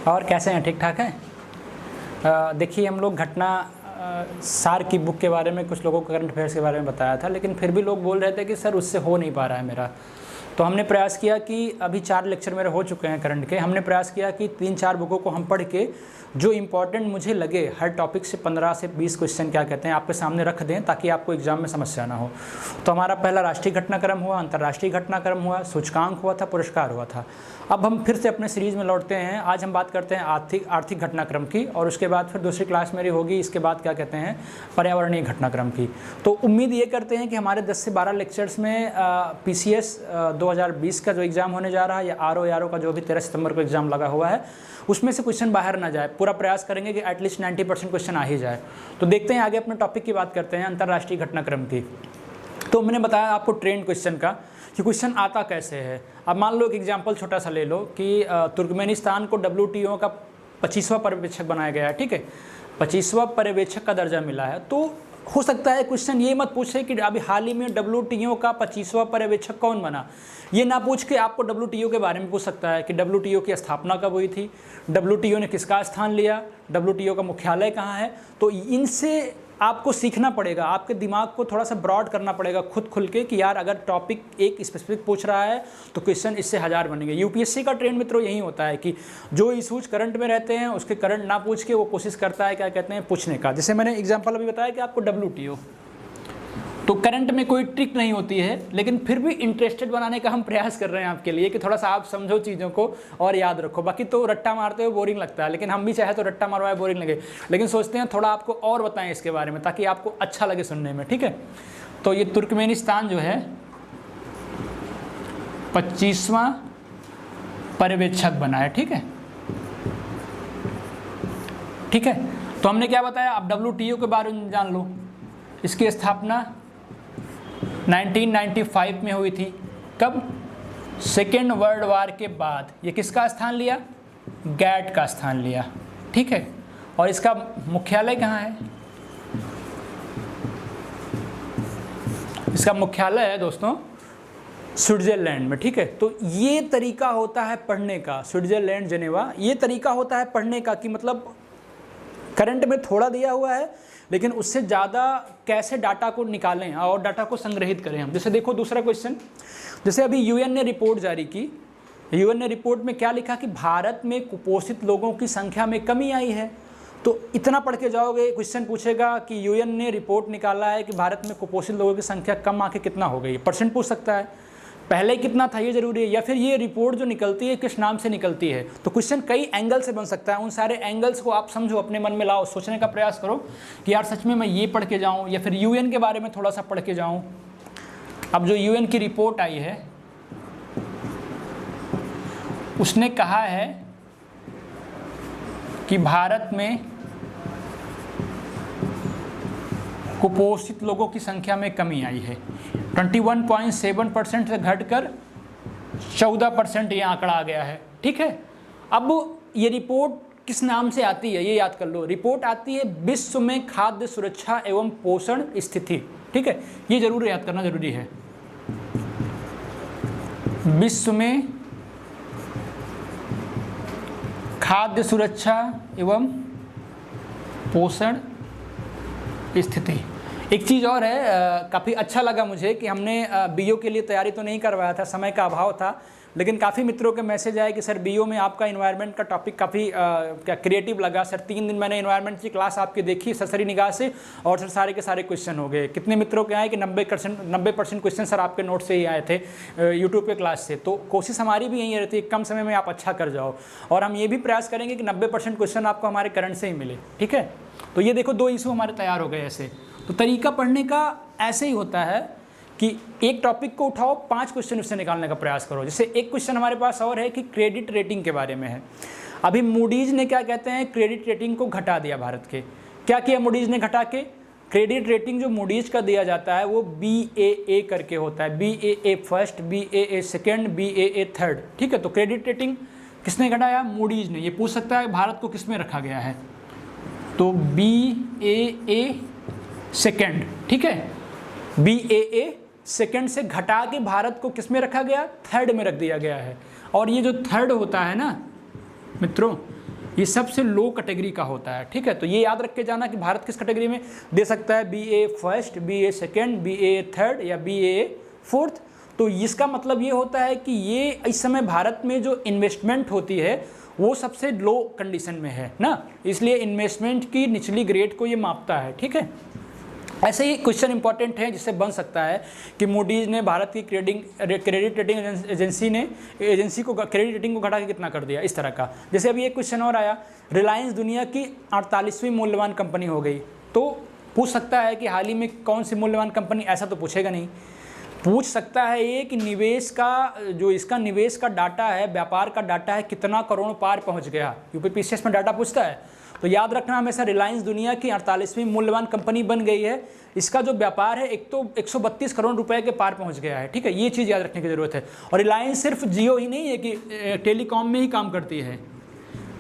और कैसे हैं, ठीक ठाक हैं? देखिए हम लोग घटना सार की बुक के बारे में कुछ लोगों को करंट अफेयर्स के बारे में बताया था, लेकिन फिर भी लोग बोल रहे थे कि सर उससे हो नहीं पा रहा है मेरा। तो हमने प्रयास किया कि अभी 4 लेक्चर मेरे हो चुके हैं करंट के। हमने प्रयास किया कि 3-4 बुकों को हम पढ़ के जो इम्पॉर्टेंट मुझे लगे हर टॉपिक से 15 से 20 क्वेश्चन क्या कहते हैं आपके सामने रख दें, ताकि आपको एग्जाम में समस्या ना हो। तो हमारा पहला राष्ट्रीय घटनाक्रम हुआ, अंतर्राष्ट्रीय घटनाक्रम हुआ, सूचकांक हुआ था, पुरस्कार हुआ था। अब हम फिर से अपने सीरीज़ में लौटते हैं। आज हम बात करते हैं आर्थिक घटनाक्रम की, और उसके बाद फिर दूसरी क्लास मेरी होगी इसके बाद क्या कहते हैं पर्यावरणीय घटनाक्रम की। तो उम्मीद ये करते हैं कि हमारे 10 से 12 लेक्चर्स में PCS 2020 का जो एग्ज़ाम होने जा रहा है, या RO का जो भी 13 सितंबर को एग्ज़ाम लगा हुआ है, उसमें से क्वेश्चन बाहर ना जाए। पूरा प्रयास करेंगे कि एटलीस्ट 90% क्वेश्चन आ ही जाए। तो देखते हैं आगे अपने टॉपिक की बात करते हैं, अंतर्राष्ट्रीय घटनाक्रम की। तो मैंने बताया आपको ट्रेंड क्वेश्चन का कि क्वेश्चन आता कैसे है। अब मान लो एक एग्जांपल छोटा सा ले लो कि तुर्कमेनिस्तान को WTO का 25वां पर्यवेक्षक बनाया गया है, ठीक है, 25वां पर्यवेक्षक का दर्जा मिला है। तो हो सकता है क्वेश्चन ये मत पूछे कि अभी हाल ही में WTO का 25वां पर्यवेक्षक कौन बना, ये ना पूछ के आपको WTO के बारे में पूछ सकता है कि WTO की स्थापना कब हुई थी, WTO ने किसका स्थान लिया, WTO का मुख्यालय कहाँ है। तो इनसे आपको सीखना पड़ेगा, आपके दिमाग को थोड़ा सा ब्रॉड करना पड़ेगा खुद खुल के कि यार अगर टॉपिक एक स्पेसिफिक पूछ रहा है तो क्वेश्चन इससे 1000 बनेंगे। UPSC का ट्रेंड मित्रों यही होता है कि जो इशूज करंट में रहते हैं उसके करंट ना पूछ के वो कोशिश करता है क्या कहते हैं पूछने का। जैसे मैंने एग्जांपल अभी बताया कि आपको WTO, तो करंट में कोई ट्रिक नहीं होती है, लेकिन फिर भी इंटरेस्टेड बनाने का हम प्रयास कर रहे हैं आपके लिए कि थोड़ा सा आप समझो चीज़ों को और याद रखो। बाकी तो रट्टा मारते हुए बोरिंग लगता है, लेकिन हम भी चाहे तो रट्टा मारवाए बोरिंग लगे, लेकिन सोचते हैं थोड़ा आपको और बताएं इसके बारे में ताकि आपको अच्छा लगे सुनने में, ठीक है। तो ये तुर्कमेनिस्तान जो है 25वां पर्यवेक्षक बना है, ठीक है, ठीक है। तो हमने क्या बताया, अब WTO के बारे में जान लो। इसकी स्थापना 1995 में हुई थी। कब? सेकेंड वर्ल्ड वार के बाद। ये किसका स्थान लिया? गैट का स्थान लिया, ठीक है। और इसका मुख्यालय कहाँ है? इसका मुख्यालय है दोस्तों स्विट्जरलैंड में, ठीक है। तो ये तरीका होता है पढ़ने का, स्विट्जरलैंड जेनेवा, ये तरीका होता है पढ़ने का कि मतलब करंट में थोड़ा दिया हुआ है, लेकिन उससे ज़्यादा कैसे डाटा को निकालें और डाटा को संग्रहित करें हम। जैसे देखो दूसरा क्वेश्चन, जैसे अभी UN ने रिपोर्ट जारी की। UN ने रिपोर्ट में क्या लिखा कि भारत में कुपोषित लोगों की संख्या में कमी आई है। तो इतना पढ़ के जाओगे, क्वेश्चन पूछेगा कि UN ने रिपोर्ट निकाला है कि भारत में कुपोषित लोगों की संख्या कम आके कितना हो गई, परसेंट पूछ सकता है। पहले कितना था ये जरूरी है, या फिर ये रिपोर्ट जो निकलती है किस नाम से निकलती है। तो क्वेश्चन कई एंगल से बन सकता है। उन सारे एंगल्स को आप समझो, अपने मन में लाओ, सोचने का प्रयास करो कि यार सच में मैं ये पढ़ के जाऊं या फिर UN के बारे में थोड़ा सा पढ़ के जाऊं। अब जो UN की रिपोर्ट आई है उसने कहा है कि भारत में कुपोषित लोगों की संख्या में कमी आई है। 21.7% से घटकर 14% ये आंकड़ा आ गया है, ठीक है। अब ये रिपोर्ट किस नाम से आती है ये याद कर लो। रिपोर्ट आती है विश्व में खाद्य सुरक्षा एवं पोषण स्थिति, ठीक है, ये जरूर याद करना जरूरी है। विश्व में खाद्य सुरक्षा एवं पोषण स्थिति। एक चीज़ और है, काफ़ी अच्छा लगा मुझे कि हमने BO के लिए तैयारी तो नहीं करवाया था, समय का अभाव था, लेकिन काफ़ी मित्रों के मैसेज आए कि सर BO में आपका इन्वायरमेंट का टॉपिक काफ़ी क्या क्रिएटिव लगा। सर 3 दिन मैंने इन्वायरमेंट की क्लास आपकी देखी सरसरी निगाह से, और सर सारे के सारे क्वेश्चन हो गए। कितने मित्रों के आए कि 90% क्वेश्चन सर आपके नोट से ही आए थे यूट्यूब के क्लास से। तो कोशिश हमारी भी यही रहती है कम समय में आप अच्छा कर जाओ, और हम ये भी प्रयास करेंगे कि 90% क्वेश्चन आपको हमारे करंट से ही मिले, ठीक है। तो ये देखो 2 इशू हमारे तैयार हो गए ऐसे। तो तरीका पढ़ने का ऐसे ही होता है कि एक टॉपिक को उठाओ, 5 क्वेश्चन उससे निकालने का प्रयास करो। जैसे एक क्वेश्चन हमारे पास और है कि क्रेडिट रेटिंग के बारे में है। अभी मूडीज ने क्या कहते हैं, क्रेडिट रेटिंग को घटा दिया भारत के। क्या किया मूडीज ने घटा के? क्रेडिट रेटिंग जो मूडीज का दिया जाता है वो BAA करके होता है, BAA first, BAA second, BAA third, ठीक है। तो क्रेडिट रेटिंग किसने घटाया? मूडीज ने। ये पूछ सकता है भारत को किस में रखा गया है, तो BAA सेकेंड, ठीक है। BAA सेकेंड से घटा के भारत को किस में रखा गया? थर्ड में रख दिया गया है। और ये जो थर्ड होता है ना मित्रों, ये सबसे लो कैटेगरी का होता है, ठीक है। तो ये याद रख के जाना कि भारत किस कैटेगरी में दे सकता है, BA first, BA second, BA third या BA फोर्थ। तो इसका मतलब ये होता है कि ये इस समय भारत में जो इन्वेस्टमेंट होती है वो सबसे लो कंडीशन में है ना, इसलिए इन्वेस्टमेंट की निचली ग्रेड को ये मापता है, ठीक है। ऐसे ही क्वेश्चन इंपॉर्टेंट है जिससे बन सकता है कि मूडीज़ ने भारत की क्रेडिट रेटिंग एजेंसी को क्रेडिट रेटिंग को घटा के कितना कर दिया, इस तरह का। जैसे अभी एक क्वेश्चन और आया, रिलायंस दुनिया की 48वीं मूल्यवान कंपनी हो गई, तो पूछ सकता है कि हाल ही में कौन सी मूल्यवान कंपनी, ऐसा तो पूछेगा नहीं। पूछ सकता है ये कि निवेश का जो इसका निवेश का डाटा है, व्यापार का डाटा है, कितना करोड़ पार पहुंच गया, यूपीपीसीएस में डाटा पूछता है। तो याद रखना हमेशा, रिलायंस दुनिया की 48वीं मूल्यवान कंपनी बन गई है, इसका जो व्यापार है एक तो 132 करोड़ रुपए के पार पहुंच गया है, ठीक है। ये चीज़ याद रखने की ज़रूरत है। और रिलायंस सिर्फ जियो ही नहीं है कि टेलीकॉम में ही काम करती है,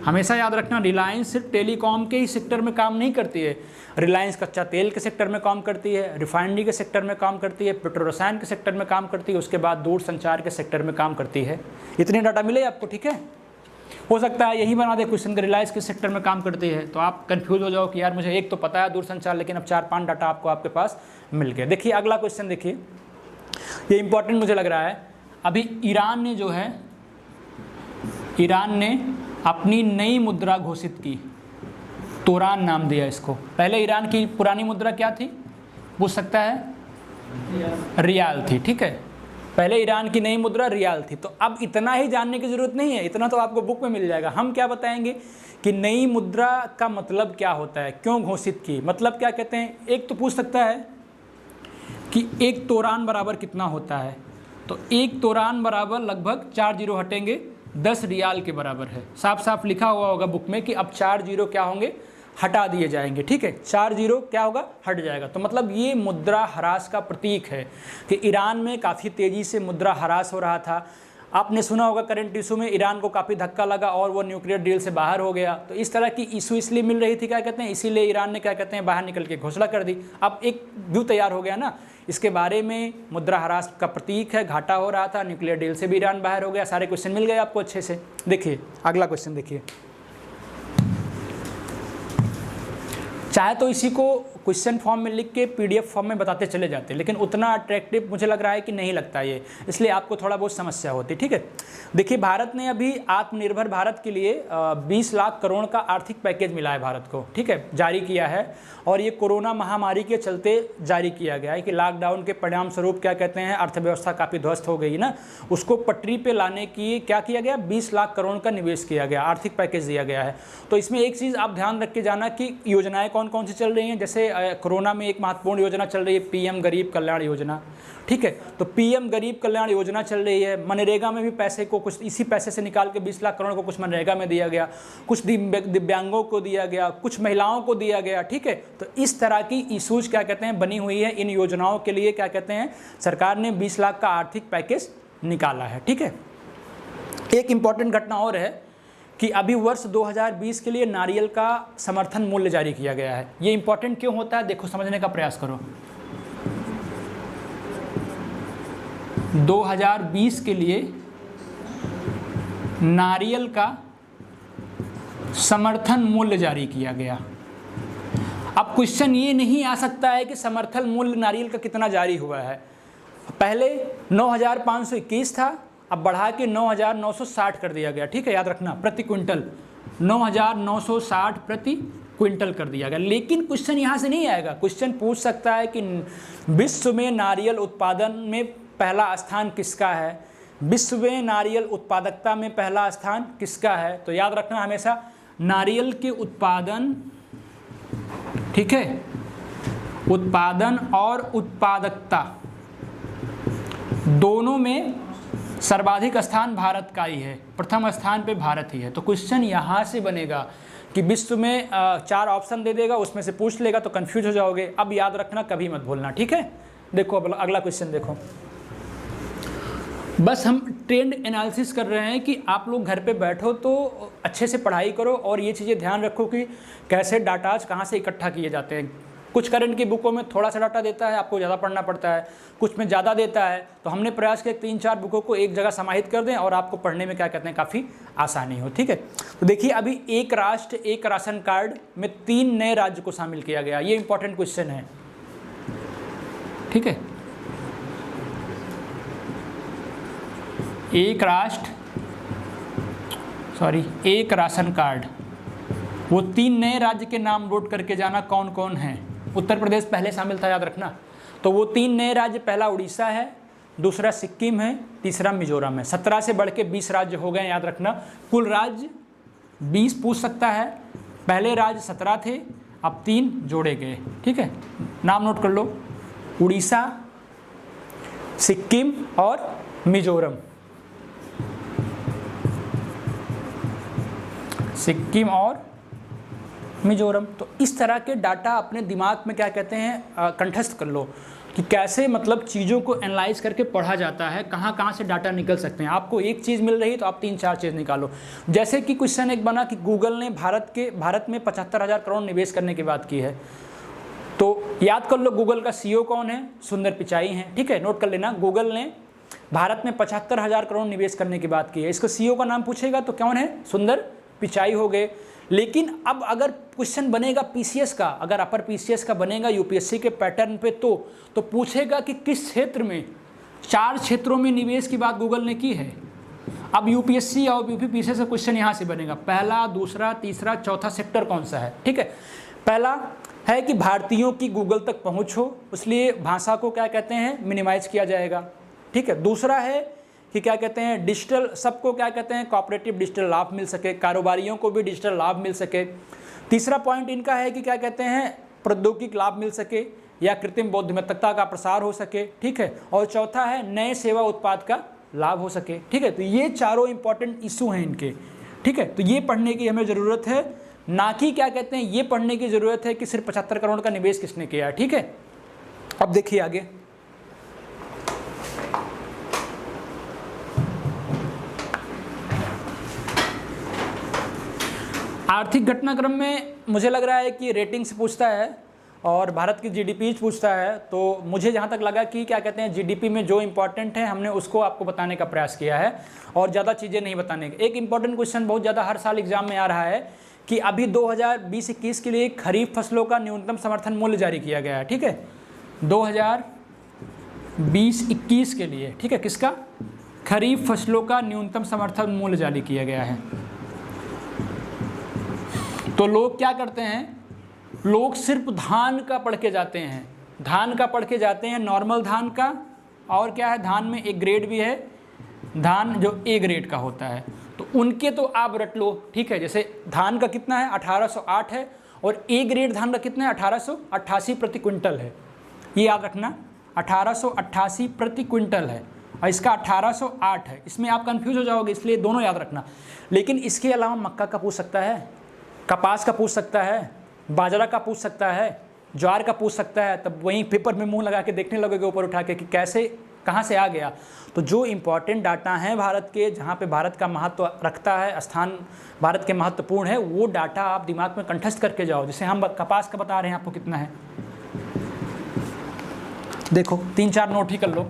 हमेशा याद रखना रिलायंस सिर्फ टेलीकॉम के ही सेक्टर में काम नहीं करती है। रिलायंस कच्चा तेल के सेक्टर में काम करती है, रिफाइनरी के सेक्टर में काम करती है, पेट्रो रसायन के सेक्टर में काम करती है, उसके बाद दूरसंचार के सेक्टर में काम करती है। इतने डाटा मिले आपको, ठीक है। हो सकता है यही बना दे क्वेश्चन का, रिलायंस किस सेक्टर में काम करती है, तो आप कंफ्यूज हो जाओ कि यार मुझे एक तो पता है दूरसंचार, लेकिन अब 4-5 डाटा आपको आपके पास मिल गया। देखिए अगला क्वेश्चन, देखिए ये इंपॉर्टेंट मुझे लग रहा है। अभी ईरान ने जो है, ईरान ने अपनी नई मुद्रा घोषित की, तोरान नाम दिया इसको। पहले ईरान की पुरानी मुद्रा क्या थी, पूछ सकता है, रियाल थी, ठीक है। पहले ईरान की नई मुद्रा रियाल थी। तो अब इतना ही जानने की ज़रूरत नहीं है, इतना तो आपको बुक में मिल जाएगा। हम क्या बताएंगे कि नई मुद्रा का मतलब क्या होता है, क्यों घोषित की, मतलब क्या कहते हैं। एक तो पूछ सकता है कि एक तोरान बराबर कितना होता है, तो एक तोरान बराबर लगभग 4 जीरो हटेंगे 10 रियाल के बराबर है। साफ साफ लिखा हुआ होगा बुक में कि अब 4 जीरो क्या होंगे, हटा दिए जाएंगे, ठीक है। 4 जीरो क्या होगा, हट जाएगा। तो मतलब ये मुद्रा ह्रास का प्रतीक है कि ईरान में काफ़ी तेज़ी से मुद्रा ह्रास हो रहा था। आपने सुना होगा करंट इशू में ईरान को काफ़ी धक्का लगा और वो न्यूक्लियर डील से बाहर हो गया। तो इस तरह की इशू इसलिए मिल रही थी, क्या कहते हैं, इसीलिए ईरान ने क्या कहते हैं बाहर निकल के घोषणा कर दी। अब एक व्यू तैयार हो गया ना इसके बारे में, मुद्रा ह्रास का प्रतीक है, घाटा हो रहा था, न्यूक्लियर डील से भी ईरान बाहर हो गया। सारे क्वेश्चन मिल गए आपको अच्छे से। देखिए अगला क्वेश्चन, देखिए चाहे तो इसी को क्वेश्चन फॉर्म में लिख के PDF फॉर्म में बताते चले जाते, लेकिन उतना अट्रैक्टिव मुझे लग रहा है कि नहीं लगता ये, इसलिए आपको थोड़ा बहुत समस्या होती, ठीक है। देखिए भारत ने अभी आत्मनिर्भर भारत के लिए 20 लाख करोड़ का आर्थिक पैकेज मिला है भारत को, ठीक है, जारी किया है। और ये कोरोना महामारी के चलते जारी किया गया है कि लॉकडाउन के परिणाम स्वरूप क्या कहते हैं अर्थव्यवस्था काफ़ी ध्वस्त हो गई ना, उसको पटरी पे लाने की क्या किया गया, 20 लाख करोड़ का निवेश किया गया, आर्थिक पैकेज दिया गया है। तो इसमें एक चीज़ आप ध्यान रख के जाना कि योजनाएं कौन कौन सी चल रही हैं। जैसे कोरोना में एक महत्वपूर्ण योजना चल रही है PM गरीब कल्याण योजना, ठीक है। तो PM गरीब कल्याण योजना चल रही है। मनरेगा में भी पैसे को कुछ इसी पैसे से निकाल के 20 लाख करोड़ को कुछ मनरेगा में दिया गया, कुछ दिव्यांगों को दिया गया, कुछ महिलाओं को दिया गया, ठीक है। तो इस तरह की इशूज क्या कहते हैं बनी हुई है। इन योजनाओं के लिए क्या कहते हैं सरकार ने 20 लाख का आर्थिक पैकेज निकाला है, ठीक है। एक इंपॉर्टेंट घटना और है कि अभी वर्ष 2020 के लिए नारियल का समर्थन मूल्य जारी किया गया है। ये इंपॉर्टेंट क्यों होता है, देखो समझने का प्रयास करो। 2020 के लिए नारियल का समर्थन मूल्य जारी किया गया। अब क्वेश्चन ये नहीं आ सकता है कि समर्थन मूल्य नारियल का कितना जारी हुआ है। पहले 9,521 था, अब बढ़ा के 9,960 कर दिया गया, ठीक है, याद रखना, प्रति क्विंटल 9,960 प्रति क्विंटल कर दिया गया। लेकिन क्वेश्चन यहाँ से नहीं आएगा। क्वेश्चन पूछ सकता है कि विश्व में नारियल उत्पादन में पहला स्थान किसका है, विश्व में नारियल उत्पादकता में पहला स्थान किसका है। तो याद रखना हमेशा नारियल के उत्पादन, ठीक है, उत्पादन और उत्पादकता दोनों में सर्वाधिक स्थान भारत का ही है, प्रथम स्थान पे भारत ही है। तो क्वेश्चन यहाँ से बनेगा कि विश्व में 4 ऑप्शन दे देगा, उसमें से पूछ लेगा तो कंफ्यूज हो जाओगे। अब याद रखना, कभी मत भूलना, ठीक है। देखो अगला क्वेश्चन देखो। बस हम ट्रेंड एनालिसिस कर रहे हैं कि आप लोग घर पे बैठो तो अच्छे से पढ़ाई करो और ये चीज़ें ध्यान रखो कि कैसे डाटाज कहाँ से इकट्ठा किए जाते हैं। कुछ करंट की बुकों में थोड़ा सा डाटा देता है, आपको ज़्यादा पढ़ना पड़ता है, कुछ में ज़्यादा देता है। तो हमने प्रयास किया 3-4 बुकों को एक जगह समाहित कर दें और आपको पढ़ने में क्या कहते हैं काफ़ी आसानी हो। ठीक है, तो देखिए अभी एक राष्ट्र एक राशन कार्ड में 3 नए राज्य को शामिल किया गया, ये इंपॉर्टेंट क्वेश्चन है। ठीक है, एक राष्ट्र एक राशन कार्ड, वो 3 नए राज्य के नाम नोट करके जाना कौन कौन है। उत्तर प्रदेश पहले शामिल था, याद रखना। तो वो 3 नए राज्य, पहला उड़ीसा है, दूसरा सिक्किम है, तीसरा मिजोरम है। 17 से बढ़ के 20 राज्य हो गए, याद रखना। कुल राज्य 20 पूछ सकता है, पहले राज्य 17 थे, अब 3 जोड़े गए। ठीक है, नाम नोट कर लो, उड़ीसा, सिक्किम और मिजोरम। सिक्किम और मिजोरम। तो इस तरह के डाटा अपने दिमाग में क्या कहते हैं कंठस्थ कर लो कि कैसे मतलब चीज़ों को एनालाइज करके पढ़ा जाता है, कहाँ कहाँ से डाटा निकल सकते हैं। आपको एक चीज़ मिल रही है तो आप 3-4 चीज़ निकालो। जैसे कि क्वेश्चन एक बना कि गूगल ने भारत में 75,000 करोड़ निवेश करने की बात की है, तो याद कर लो गूगल का CEO कौन है, सुंदर पिचाई हैं। ठीक है, नोट कर लेना, गूगल ने भारत में 75,000 करोड़ निवेश करने की बात की है। इसको CEO का नाम पूछेगा तो कौन है, सुंदर पिचाई हो गए। लेकिन अब अगर क्वेश्चन बनेगा PCS का, अगर अपर PCS का बनेगा UPSC के पैटर्न पे, तो पूछेगा कि किस क्षेत्र में, 4 क्षेत्रों में निवेश की बात गूगल ने की है। अब UPSC और UPPCS का क्वेश्चन यहाँ से बनेगा, पहला, दूसरा, तीसरा, चौथा सेक्टर कौन सा है। ठीक है, पहला है कि भारतीयों की गूगल तक पहुँच हो, इसलिए भाषा को क्या कहते हैं मिनिमाइज किया जाएगा। ठीक है, दूसरा है कि क्या कहते हैं डिजिटल, सबको क्या कहते हैं कोऑपरेटिव डिजिटल लाभ मिल सके, कारोबारियों को भी डिजिटल लाभ मिल सके। तीसरा पॉइंट इनका है कि क्या कहते हैं प्रौद्योगिक लाभ मिल सके या कृत्रिम बुद्धिमत्ता का प्रसार हो सके। ठीक है, और चौथा है नए सेवा उत्पाद का लाभ हो सके। ठीक है, तो ये चारों इंपॉर्टेंट इशू हैं इनके। ठीक है, तो ये पढ़ने की हमें ज़रूरत है, ना कि क्या कहते हैं ये पढ़ने की ज़रूरत है कि सिर्फ 75 करोड़ का निवेश किसने किया है। ठीक है, अब देखिए आगे, आर्थिक घटनाक्रम में मुझे लग रहा है कि रेटिंग से पूछता है और भारत की GDP पूछता है। तो मुझे जहाँ तक लगा कि क्या कहते हैं GDP में जो इम्पोर्टेंट है हमने उसको आपको बताने का प्रयास किया है और ज़्यादा चीज़ें नहीं बताने का। एक इम्पॉर्टेंट क्वेश्चन बहुत ज़्यादा हर साल एग्जाम में आ रहा है कि अभी 2020-21 के लिए खरीफ फसलों का न्यूनतम समर्थन मूल्य जारी किया गया है। ठीक है, 2020-21 के लिए, ठीक है, किसका, खरीफ फसलों का न्यूनतम समर्थन मूल्य जारी किया गया है। तो लोग क्या करते हैं, लोग सिर्फ धान का पढ़ के जाते हैं, धान का पढ़ के जाते हैं, नॉर्मल धान का, और क्या है धान में एक ग्रेड भी है, धान जो A ग्रेड का होता है, तो उनके तो आप रट लो। ठीक है, जैसे धान का कितना है 1808 है और A ग्रेड धान का कितना है 1888 प्रति क्विंटल है, ये याद रखना, 1888 प्रति क्विंटल है और इसका 1808 है। इसमें आप कंफ्यूज हो जाओगे, इसलिए दोनों याद रखना। लेकिन इसके अलावा मक्का का पूछ सकता है, कपास का पूछ सकता है, बाजरा का पूछ सकता है, ज्वार का पूछ सकता है। तब वहीं पेपर में मुंह लगा के देखने लगोगे ऊपर उठा के कि कैसे कहाँ से आ गया। तो जो इम्पॉर्टेंट डाटा हैं भारत के, जहाँ पे भारत का महत्व रखता है, स्थान भारत के महत्वपूर्ण है, वो डाटा आप दिमाग में कंठस्थ करके जाओ। जैसे हम कपास का बता रहे हैं आपको कितना है, देखो 3-4 नोट ही कर लो।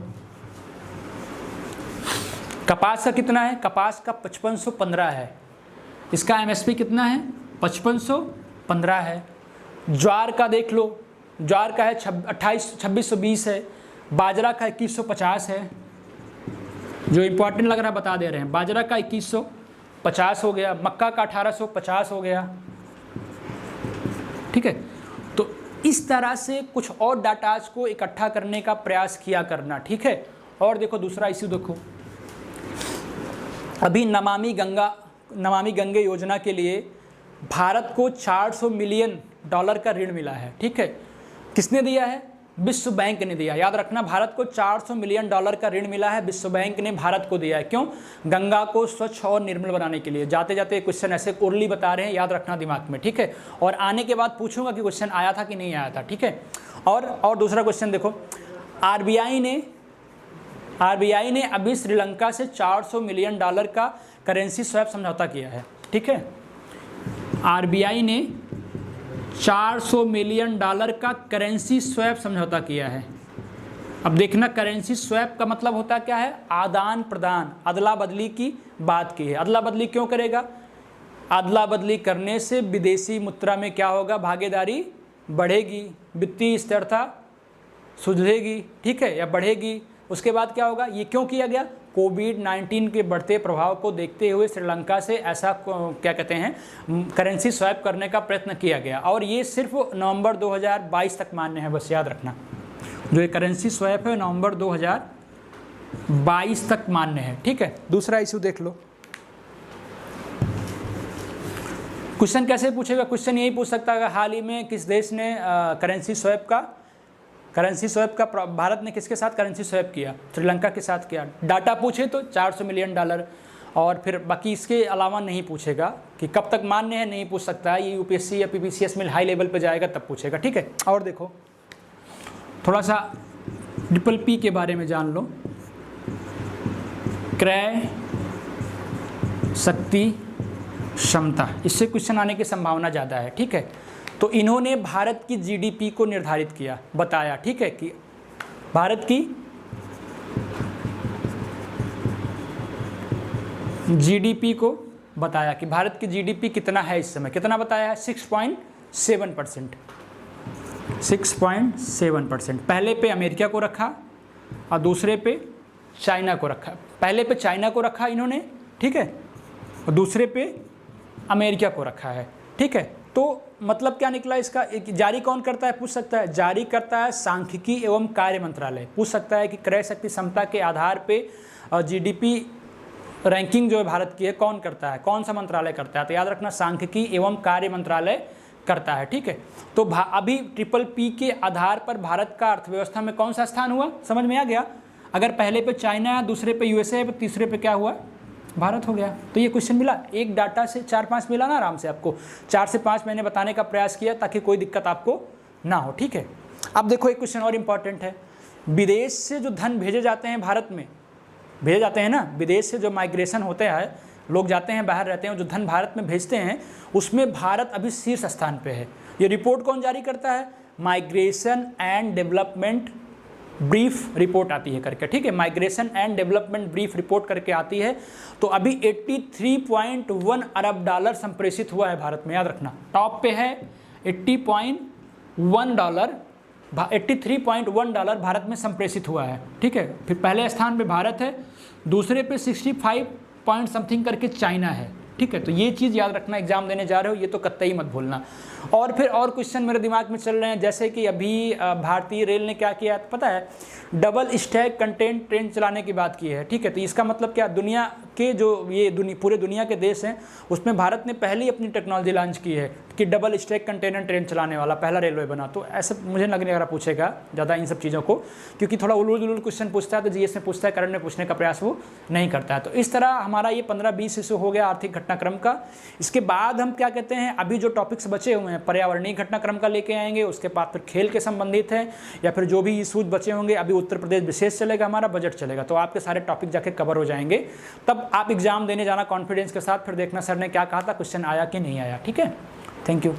कपास का कितना है, कपास का 5515 है, इसका MSP कितना है 5515 है। ज्वार का देख लो, ज्वार का है 2620 है, बाजरा का 2150 है। जो इंपॉर्टेंट लग रहा है बता दे रहे हैं, बाजरा का 2150 हो गया, मक्का का 1850 हो गया। ठीक है, तो इस तरह से कुछ और डाटाज को इकट्ठा करने का प्रयास किया करना। ठीक है, और देखो दूसरा इश्यू देखो, अभी नमामि गंगे योजना के लिए भारत को $400 मिलियन का ऋण मिला है। ठीक है, किसने दिया है, विश्व बैंक ने दिया। याद रखना, भारत को $400 मिलियन का ऋण मिला है, विश्व बैंक ने भारत को दिया है। क्यों, गंगा को स्वच्छ और निर्मल बनाने के लिए। जाते जाते क्वेश्चन ऐसे ओरली बता रहे हैं, याद रखना दिमाग में। ठीक है, और आने के बाद पूछूंगा कि क्वेश्चन आया था कि नहीं आया था। ठीक है, और दूसरा क्वेश्चन देखो, आरबीआई ने अभी श्रीलंका से $400 मिलियन का करेंसी स्वैप समझौता किया है। ठीक है, आरबीआई ने $400 मिलियन का करेंसी स्वैप समझौता किया है। अब देखना, करेंसी स्वैप का मतलब होता क्या है? आदान प्रदान, अदला बदली की बात की है। अदला बदली क्यों करेगा? अदला बदली करने से विदेशी मुद्रा में क्या होगा? भागीदारी बढ़ेगी, वित्तीय स्थिरता सुधरेगी, ठीक है, या बढ़ेगी। उसके बाद क्या होगा? ये क्यों किया गया? कोविड-19 के बढ़ते प्रभाव को देखते हुए श्रीलंका से ऐसा क्या कहते हैं, करेंसी स्वैप करने का प्रयत्न किया गया, और ये सिर्फ नवंबर 2022 तक मान्य है, बस याद रखना। जो ये करेंसी स्वैप है नवंबर 2022 तक मान्य है, ठीक है। दूसरा इशू देख लो। क्वेश्चन कैसे पूछेगा? क्वेश्चन यही पूछ सकता है, हाल ही में किस देश ने करेंसी स्वैप का भारत ने किसके साथ करेंसी स्वैप किया? श्रीलंका के साथ किया। डाटा पूछे तो $400 मिलियन, और फिर बाकी इसके अलावा नहीं पूछेगा कि कब तक मान्य है, नहीं पूछ सकता है। ये यूपीएससी या पीपीसीएस में हाई लेवल पे जाएगा तब पूछेगा, ठीक है। और देखो थोड़ा सा PPP के बारे में जान लो। क्रय शक्ति क्षमता, इससे क्वेश्चन आने की संभावना ज़्यादा है, ठीक है। तो इन्होंने भारत की जीडीपी को निर्धारित किया, बताया, ठीक है, कि भारत की जीडीपी को बताया कि भारत की जीडीपी कितना है इस समय। कितना बताया है? 6.7%। 6.7%। पहले पे अमेरिका को रखा और दूसरे पे चाइना को रखा। पहले पे चाइना को रखा इन्होंने, ठीक है, और दूसरे पे अमेरिका को रखा है, ठीक है। तो मतलब क्या निकला इसका? जारी कौन करता है? पूछ सकता है। जारी करता है सांख्यिकी एवं कार्य मंत्रालय। पूछ सकता है कि क्रय शक्ति क्षमता के आधार पे जीडीपी रैंकिंग जो है भारत की है कौन करता है, कौन सा मंत्रालय करता है? तो याद रखना, सांख्यिकी एवं कार्य मंत्रालय करता है, ठीक है। तो अभी PPP के आधार पर भारत का अर्थव्यवस्था में कौन सा स्थान हुआ? समझ में आ गया? अगर पहले पे चाइना है, दूसरे पे USA है, तीसरे पे क्या हुआ? भारत हो गया। तो ये क्वेश्चन मिला, एक डाटा से 4-5 मिला ना आराम से आपको। 4 से 5 मैंने बताने का प्रयास किया ताकि कोई दिक्कत आपको ना हो, ठीक है। अब देखो एक क्वेश्चन और इम्पॉर्टेंट है। विदेश से जो धन भेजे जाते हैं भारत में, भेजे जाते हैं ना, विदेश से जो माइग्रेशन होते हैं, लोग जाते हैं बाहर रहते हैं, जो धन भारत में भेजते हैं, उसमें भारत अभी शीर्ष स्थान पे है। ये रिपोर्ट कौन जारी करता है? Migration and development brief report आती है करके, ठीक है। Migration and development brief report करके आती है। तो अभी $83.1 अरब संप्रेषित हुआ है भारत में, याद रखना। टॉप पे है $83.1 भारत में संप्रेषित हुआ है, ठीक है। फिर पहले स्थान पे भारत है, दूसरे पे 65 पॉइंट समथिंग करके चाइना है, ठीक है। तो ये चीज़ याद रखना, एग्जाम देने जा रहे हो ये तो कतई मत भूलना। और फिर और क्वेश्चन मेरे दिमाग में चल रहे हैं, जैसे कि अभी भारतीय रेल ने क्या किया पता है? डबल स्टैक कंटेंट ट्रेन चलाने की बात की है, ठीक है। तो इसका मतलब क्या? दुनिया के जो ये पूरे दुनिया के देश हैं उसमें भारत ने पहले अपनी टेक्नोलॉजी लॉन्च की है कि डबल स्टैक कंटेनर ट्रेन चलाने वाला पहला रेलवे बना। तो ऐसा मुझे लगने लगा पूछेगा ज़्यादा इन सब चीज़ों को, क्योंकि थोड़ा उलूल जुलूल क्वेश्चन पूछता है तो जीएस में पूछता है, करंट में पूछने का प्रयास वो नहीं करता है। तो इस तरह हमारा ये 15-20 इशू हो गया आर्थिक घटनाक्रम का। इसके बाद हम क्या कहते हैं, अभी जो टॉपिक्स बचे हुए हैं पर्यावरणीय घटनाक्रम का लेके आएंगे, उसके बाद फिर खेल के संबंधित है, या फिर जो भी इशूज बचे होंगे। अभी उत्तर प्रदेश विशेष चलेगा, हमारा बजट चलेगा, तो आपके सारे टॉपिक जाके कवर हो जाएंगे। तब आप एग्जाम देने जाना कॉन्फिडेंस के साथ, फिर देखना सर ने क्या कहा था, क्वेश्चन आया कि नहीं आया, ठीक है। Thank you.